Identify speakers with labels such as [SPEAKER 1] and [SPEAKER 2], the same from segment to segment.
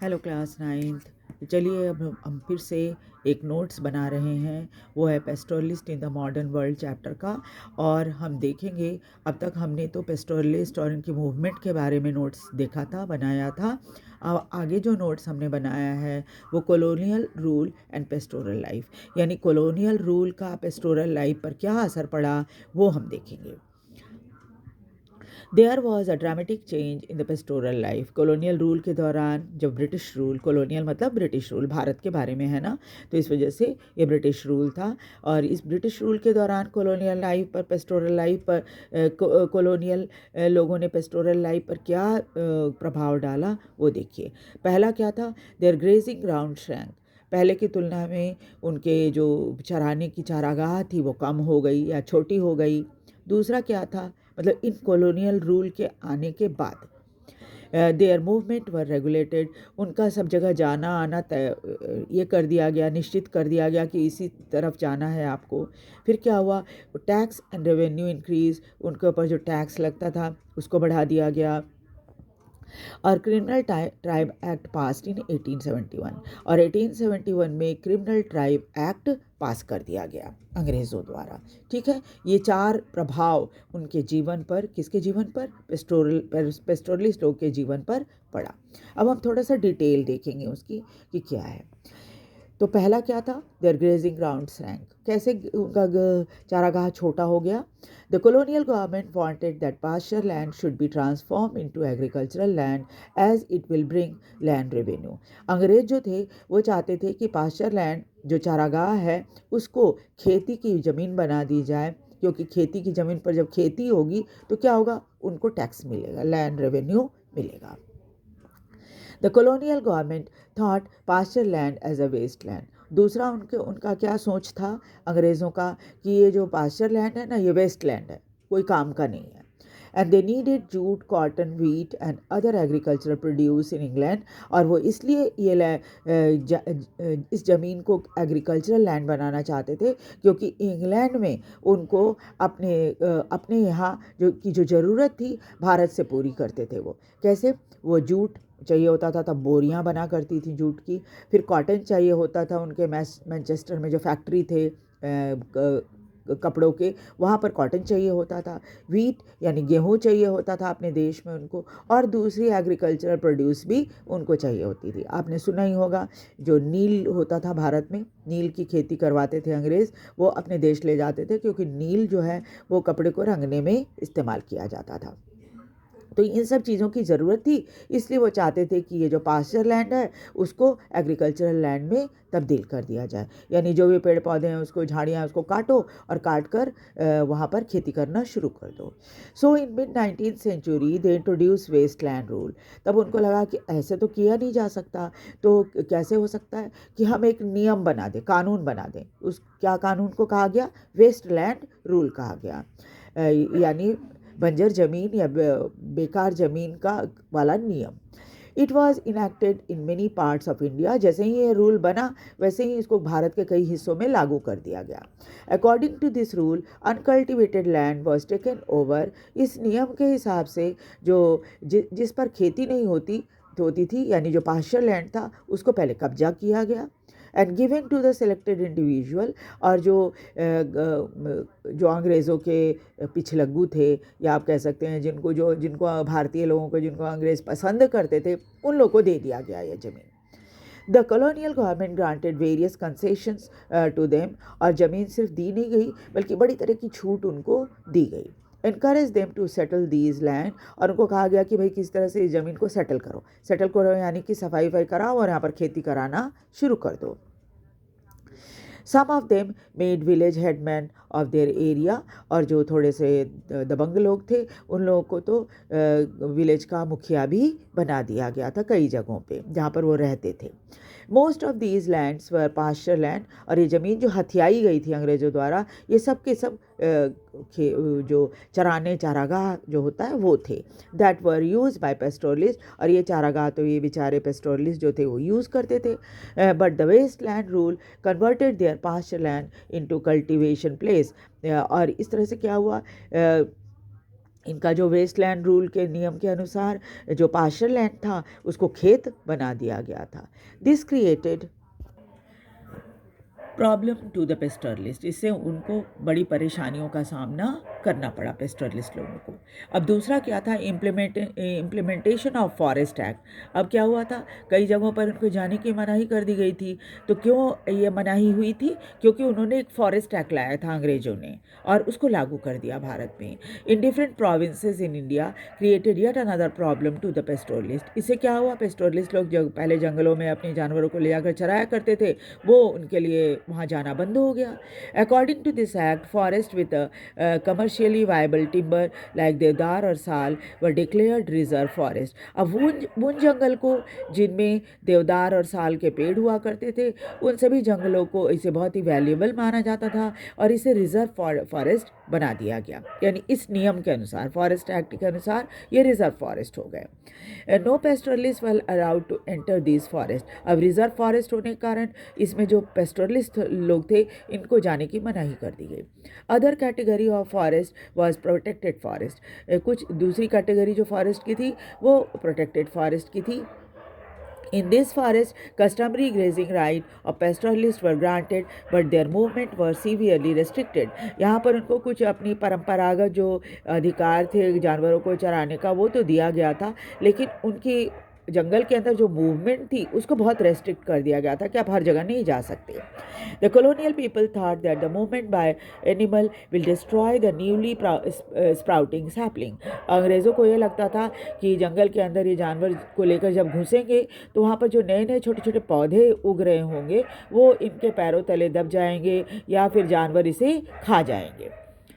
[SPEAKER 1] Hello class ninth. चलिए अब हम फिर से एक नोट्स बना रहे हैं, वो है pastoralist in the modern world chapter का। और हम देखेंगे, अब तक हमने तो पेस्टोरलिस्ट और इनकी मूवमेंट के बारे में नोट्स देखा था, बनाया था। अब आगे जो नोट्स हमने बनाया है वो colonial rule and pastoral life, यानी कॉलोनियल रूल का पेस्टोरल लाइफ पर क्या असर पड़ा वो हम देखेंगे। There was a dramatic change in the pastoral life. Colonial rule के दौरान, जब ब्रिटिश रूल, कॉलोनियल मतलब ब्रिटिश रूल, भारत के बारे में है ना, तो इस वजह से ये ब्रिटिश रूल था। और इस ब्रिटिश रूल के दौरान कॉलोनियल लाइफ पर, पेस्टोरल लाइफ पर, कॉलोनियल लोगों ने पेस्टोरल लाइफ पर क्या प्रभाव डाला वो देखिए। पहला क्या था, देयर ग्रेजिंग ग्राउंड श्रैंक। पहले की तुलना में उनके जो चराने की चारागाह थी वो कम हो गई या छोटी हो गई। दूसरा क्या था, मतलब इन कॉलोनियल रूल के आने के बाद देयर मूवमेंट वर रेगुलेटेड। उनका सब जगह जाना आना तय ये कर दिया गया, निश्चित कर दिया गया कि इसी तरफ जाना है आपको। फिर क्या हुआ, टैक्स एंड रेवेन्यू इंक्रीज, उनके ऊपर जो टैक्स लगता था उसको बढ़ा दिया गया। और क्रिमिनल ट्राइब एक्ट पास इन 1871, और 1871 में क्रिमिनल ट्राइब एक्ट पास कर दिया गया अंग्रेज़ों द्वारा। ठीक है, ये चार प्रभाव उनके जीवन पर, किसके जीवन पर, पेस्टोरलिस्ट लोग के जीवन पर पड़ा। अब हम थोड़ा सा डिटेल देखेंगे उसकी कि क्या है। तो पहला क्या था, देयर ग्रेजिंग ग्राउंड रैंक, कैसे उनका चारागाह छोटा हो गया। The colonial government wanted that pasture land should be transform into agricultural land as it will bring land revenue. अंग्रेज जो थे वो चाहते थे कि पास्चर लैंड, जो चारागाह है, उसको खेती की ज़मीन बना दी जाए, क्योंकि खेती की ज़मीन पर जब खेती होगी तो क्या होगा, उनको टैक्स मिलेगा, लैंड रेवेन्यू मिलेगा। The colonial government thought pasture land as a waste land. दूसरा उनका क्या सोच था अंग्रेज़ों का, कि ये जो पास्चर लैंड है ना, ये वेस्ट लैंड है, कोई काम का नहीं है। And they needed jute, cotton, wheat and other agricultural produce in England. और वो इसलिए इस ज़मीन को एग्रीकल्चरल लैंड बनाना चाहते थे, क्योंकि इंग्लैंड में उनको अपने यहाँ जो ज़रूरत थी भारत से पूरी करते थे। वो कैसे, वो जूट चाहिए होता था, तब बोरियां बना करती थी जूट की। फिर कॉटन चाहिए होता था, उनके मैनचेस्टर में जो फैक्ट्री थे कपड़ों के, वहाँ पर कॉटन चाहिए होता था। व्हीट यानी गेहूँ चाहिए होता था अपने देश में उनको। और दूसरी एग्रीकल्चरल प्रोड्यूस भी उनको चाहिए होती थी। आपने सुना ही होगा, जो नील होता था भारत में, नील की खेती करवाते थे अंग्रेज़, वो अपने देश ले जाते थे, क्योंकि नील जो है वो कपड़े को रंगने में इस्तेमाल किया जाता था। तो इन सब चीज़ों की ज़रूरत थी, इसलिए वो चाहते थे कि ये जो पास्चर लैंड है उसको एग्रीकल्चरल लैंड में तब्दील कर दिया जाए। यानी जो भी पेड़ पौधे हैं, उसको, झाड़ियाँ, उसको काटो और काट कर वहाँ पर खेती करना शुरू कर दो। So in mid 19th century they introduce waste land rule. तब उनको लगा कि ऐसे तो किया नहीं जा सकता, तो कैसे हो सकता है कि हम एक नियम बना दें, कानून बना दें। उस क्या कानून को कहा गया, वेस्ट लैंड रूल कहा गया। यानी बंजर जमीन या बेकार जमीन का वाला नियम। It was enacted in many parts of India. जैसे ही ये रूल बना, वैसे ही इसको भारत के कई हिस्सों में लागू कर दिया गया। According to this rule uncultivated land was taken over. इस नियम के हिसाब से जो जिस पर खेती नहीं होती थी, यानी जो पास्चर लैंड था, उसको पहले कब्जा किया गया and given to the selected individual. और जो अंग्रेज़ों के पिछलग्गू थे, या आप कह सकते हैं जिनको भारतीय लोगों को, जिनको अंग्रेज़ पसंद करते थे, उन लोगों को दे दिया गया ये ज़मीन। The colonial government granted various concessions to them. और ज़मीन सिर्फ दी नहीं गई, बल्कि बड़ी तरह की छूट उनको दी गई। Encourage them to settle these land. और उनको कहा गया कि भाई किस तरह से इस ज़मीन को सेटल करो, यानी कि सफाई कराओ और यहाँ पर खेती कराना शुरू कर दो। Some of them made village headman of their area. और जो थोड़े से दबंग लोग थे, उन लोगों को तो विलेज का मुखिया भी बना दिया गया था कई जगहों पे जहाँ पर वो रहते थे। Most of these lands were pasture land. और ये ज़मीन जो हथियाई गई थी अंग्रेज़ों द्वारा, ये सब के सब जो चारागाह जो होता है वो थे, that were use by pastoralist. और ये चारागाह तो ये बेचारे पेस्टोरलिस्ट जो थे वो यूज़ करते थे। But the waste land rule converted their pasture land into cultivation place. और इस तरह से क्या हुआ, इनका जो वेस्टलैंड रूल के नियम के अनुसार जो पास्चर लैंड था उसको खेत बना दिया गया था। This created problem to the pastoralist, इससे उनको बड़ी परेशानियों का सामना करना पड़ा पेस्टरलिस्ट लोगों को। अब दूसरा क्या था, इम्प्लीमेंटेशन ऑफ फॉरेस्ट एक्ट। अब क्या हुआ था, कई जगहों पर उनको जाने की मनाही कर दी गई थी। तो क्यों ये मनाही हुई थी? क्योंकि उन्होंने एक फॉरेस्ट एक्ट लाया था अंग्रेजों ने और उसको लागू कर दिया भारत में। In different provinces in India created yet another problem to the pastoralist. इससे क्या हुआ, पेस्टोरलिस्ट लोग जो पहले जंगलों में अपने जानवरों को ले जाकर चराया करते थे वो उनके लिए वहाँ जाना बंद हो गया। According to this act, forest with commercially viable timber like देवदार और साल वर डिक्लेयर्ड रिजर्व फॉरेस्ट। अब उन जंगल को जिनमें देवदार और साल के पेड़ हुआ करते थे उन सभी जंगलों को इसे बहुत ही वैल्यूएबल माना जाता था और इसे रिजर्व फॉरेस्ट बना दिया गया। यानी इस नियम के अनुसार, फॉरेस्ट एक्ट के अनुसार ये रिजर्व फॉरेस्ट हो गए। No pastoralist were allowed to enter this forest. अब रिजर्व फॉरेस्ट होने के कारण इसमें जो पेस्टोरलिस्ट लोग थे इनको जाने की मनाही कर दी गई। Other category of forest was protected forest. कुछ दूसरी कैटेगरी जो फॉरेस्ट की थी वो प्रोटेक्टेड फॉरेस्ट की थी। In this forest, customary grazing right of pastoralists were granted, but their movement were severely restricted. यहाँ पर उनको कुछ अपनी परंपरागत जो अधिकार थे जानवरों को चराने का वो तो दिया गया था, लेकिन उनकी जंगल के अंदर जो मूवमेंट थी उसको बहुत रेस्ट्रिक्ट कर दिया गया था कि आप हर जगह नहीं जा सकते। The colonial people thought that the movement by animal will destroy the newly sprouting sapling. अंग्रेज़ों को ये लगता था कि जंगल के अंदर ये जानवर को लेकर जब घुसेंगे तो वहाँ पर जो नए नए छोटे छोटे पौधे उग रहे होंगे वो इनके पैरों तले दब जाएंगे या फिर जानवर इसे खा जाएंगे।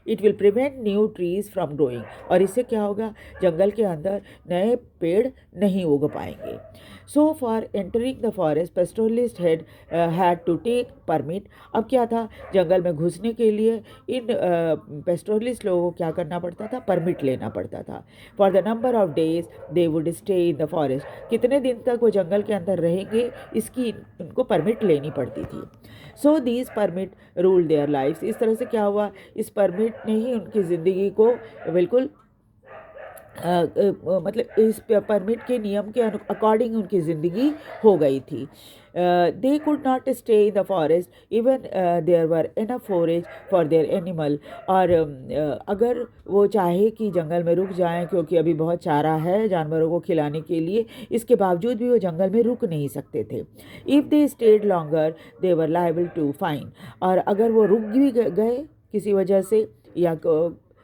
[SPEAKER 1] It will prevent new trees from growing, और इससे क्या होगा, जंगल के अंदर नए पेड़ नहीं उग पाएंगे। So for entering the forest pastoralist had to take permit. अब क्या था, जंगल में घुसने के लिए इन पेस्टोरलिस्ट लोगों को क्या करना पड़ता था, परमिट लेना पड़ता था। For the number of days they would stay in the forest, कितने दिन तक वो जंगल के अंदर रहेंगे इसकी उनको परमिट लेनी पड़ती थी। So these permit rule their lives. इस तरह से क्या हुआ, इस परमिट ने ही उनकी ज़िंदगी को बिल्कुल मतलब इस परमिट के नियम के अकॉर्डिंग उनकी ज़िंदगी हो गई थी। They could not stay in the forest even there were enough forage for their animal. और अगर वो चाहे कि जंगल में रुक जाएं क्योंकि अभी बहुत चारा है जानवरों को खिलाने के लिए, इसके बावजूद भी वो जंगल में रुक नहीं सकते थे। If they stayed longer they were liable to fine. और अगर वो रुक भी गए किसी वजह से या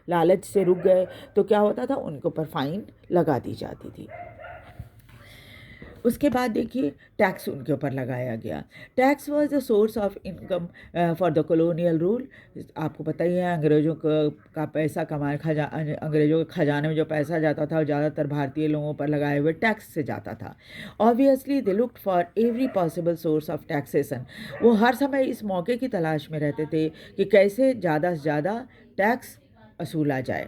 [SPEAKER 1] लालच से रुक गए तो क्या होता था, उनके ऊपर फाइन लगा दी जाती थी। उसके बाद देखिए टैक्स उनके ऊपर लगाया गया। Tax was the source of income for the colonial rule. आपको पता ही है अंग्रेज़ों का पैसा कमाए अंग्रेज़ों के खजाने में जो पैसा जाता था वो ज़्यादातर भारतीय लोगों पर लगाए हुए टैक्स से जाता था। Obviously they looked for every possible source of taxation. वो हर समय इस मौके की तलाश में रहते थे कि कैसे ज़्यादा से ज़्यादा टैक्स वसूला जाए।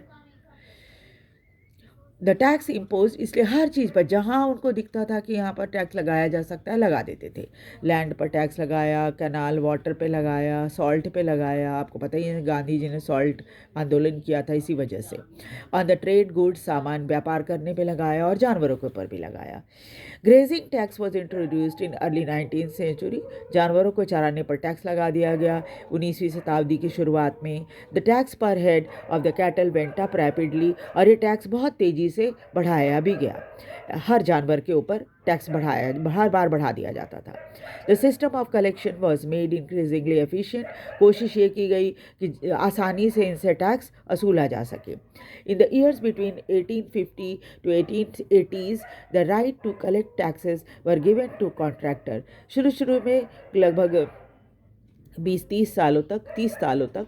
[SPEAKER 1] द टैक्स इम्पोज, इसलिए हर चीज़ पर जहाँ उनको दिखता था कि यहाँ पर टैक्स लगाया जा सकता है लगा देते थे। लैंड पर टैक्स लगाया, कैनाल वाटर पे लगाया, सॉल्ट पे लगाया। आपको पता ही है गांधी जी ने सॉल्ट आंदोलन किया था इसी वजह से। ऑन द ट्रेड गुड्स, सामान व्यापार करने पे लगाया और जानवरों के ऊपर भी लगाया। Grazing tax was introduced in early 19th century. जानवरों को चराने पर टैक्स लगा दिया गया 19वीं शताब्दी की शुरुआत में। द टैक्स पर head of the cattle went up rapidly, और ये टैक्स बहुत तेज़ी से बढ़ाया भी गया। हर जानवर के ऊपर टैक्स हर बार बढ़ा दिया जाता था। The system of collection was made increasingly efficient. कोशिश ये की गई कि आसानी से इनसे टैक्स वसूला जा सके। In the years between 1850 to 1880s the right to collect taxes were given to contractor. शुरू में लगभग 30 सालों तक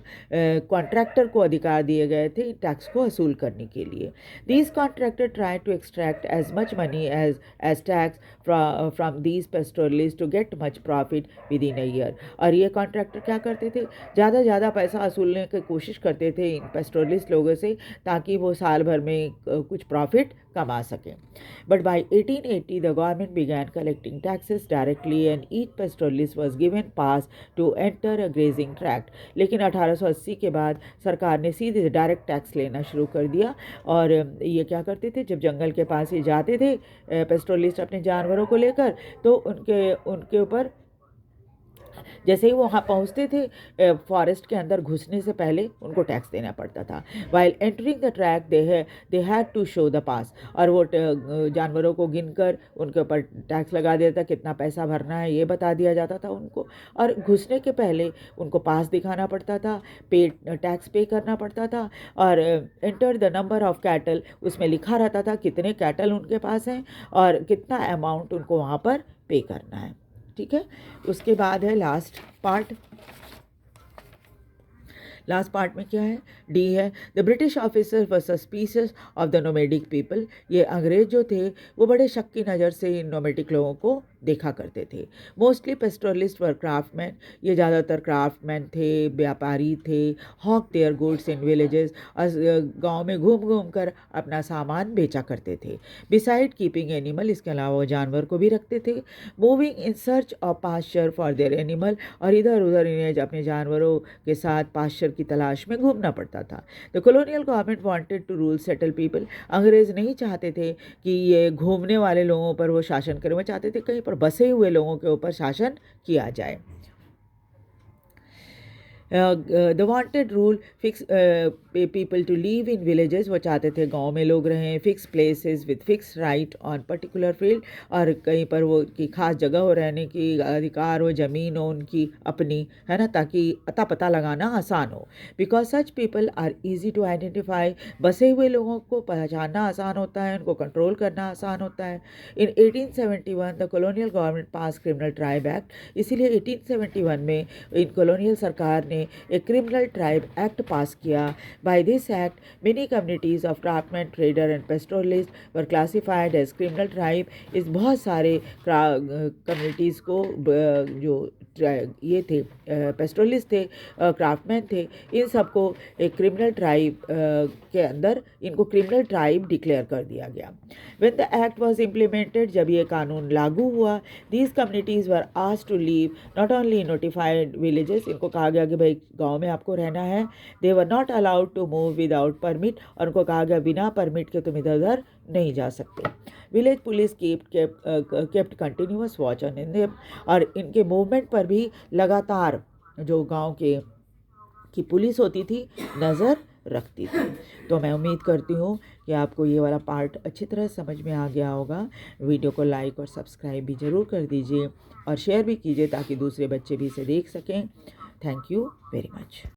[SPEAKER 1] कॉन्ट्रैक्टर को अधिकार दिए गए थे टैक्स को वसूल करने के लिए। These contractor try to extract as much money as tax from these pastoralist to get much profit with in a year. और ये कॉन्ट्रैक्टर क्या करते थे, ज़्यादा पैसा वसूलने की कोशिश करते थे इन पेस्टोरलिस्ट लोगों से ताकि वो साल भर में कुछ प्रॉफिट कमा सकें। But by 1880 the government began collecting taxes directly and each pastoralist was given pass to enter a grazing tract. लेकिन 1880 के बाद सरकार ने सीधे डायरेक्ट टैक्स लेना शुरू कर दिया। और ये क्या करते थे, जब जंगल के पास ये जाते थे पेस्टोरलिस्ट अपने जानवरों को लेकर, तो उनके ऊपर जैसे ही वो वहाँ पहुँचते थे फॉरेस्ट के अंदर घुसने से पहले उनको टैक्स देना पड़ता था। While entering the track they had to show the pass, और वो जानवरों को गिनकर उनके ऊपर टैक्स लगा देता, कितना पैसा भरना है ये बता दिया जाता था उनको। और घुसने के पहले उनको पास दिखाना पड़ता था, टैक्स पे करना पड़ता था। और enter the number of cattle, उसमें लिखा रहता था कितने कैटल उनके पास हैं और कितना अमाउंट उनको वहाँ पर पे करना है। ठीक है, उसके बाद है लास्ट पार्ट में क्या है, डी है, the British officer were suspicious of the nomadic people. ये अंग्रेज जो थे वो बड़े शक की नज़र से इन नोमेडिक लोगों को देखा करते थे। मोस्टली पेस्टोरलिस्ट वर क्राफ्टमैन, ये ज़्यादातर क्राफ्टमैन थे, व्यापारी थे। Hawk their goods in villages, गाँव में घूम घूम कर अपना सामान बेचा करते थे। बिसाइड कीपिंग एनिमल, इसके अलावा वो जानवर को भी रखते थे। Moving in search of pasture for their animal, और इधर उधर इन्हें अपने जानवरों के साथ पास्चर की तलाश में घूमना पड़ता था। The colonial government wanted to rule settle people, अंग्रेज नहीं चाहते थे कि ये घूमने वाले लोगों पर वो शासन करें, वो चाहते थे कहीं पर बसे हुए लोगों के ऊपर शासन किया जाए। The wanted rule fix people to live in villages, वो चाहते थे गांव में लोग रहें, fix places with fix right on particular field, और कहीं पर वो की खास जगह हो, रहने की अधिकार हो, ज़मीन हो उनकी अपनी, है ना, ताकि अता पता लगाना आसान हो। Because such people are easy to identify, बसे हुए लोगों को पहचानना आसान होता है, उनको कंट्रोल करना आसान होता है। इन 1871 the colonial government pass criminal tribe act, इसीलिए 1871 में इन कॉलोनियल सरकार ने एक क्रिमिनल ट्राइब एक्ट पास किया। By this act many communities of craftsman, trader and pastoralist were classified as criminal tribe. इस बहुत सारे कम्युनिटीज़ को जो ये थे पेस्टोरलिस्ट थे, क्राफ्टमैन थे, इन सबको एक क्रिमिनल ट्राइब के अंदर इनको क्रिमिनल ट्राइब डिक्लेयर कर दिया गया। When the act was implemented, जब ये कानून लागू हुआ, these communities were asked to leave not only notified villages, इनको कहा गया कि भाई गांव में आपको रहना है। They were not allowed to move without permit, और उनको कहा गया बिना परमिट के तुम इधर उधर नहीं जा सकते। Village police kept continuous watch on them, और इनके मूवमेंट पर भी लगातार जो गांव की पुलिस होती थी नज़र रखती थी। तो मैं उम्मीद करती हूँ कि आपको ये वाला पार्ट अच्छी तरह समझ में आ गया होगा। वीडियो को लाइक और सब्सक्राइब भी ज़रूर कर दीजिए और शेयर भी कीजिए ताकि दूसरे बच्चे भी इसे देख सकें। Thank you very much.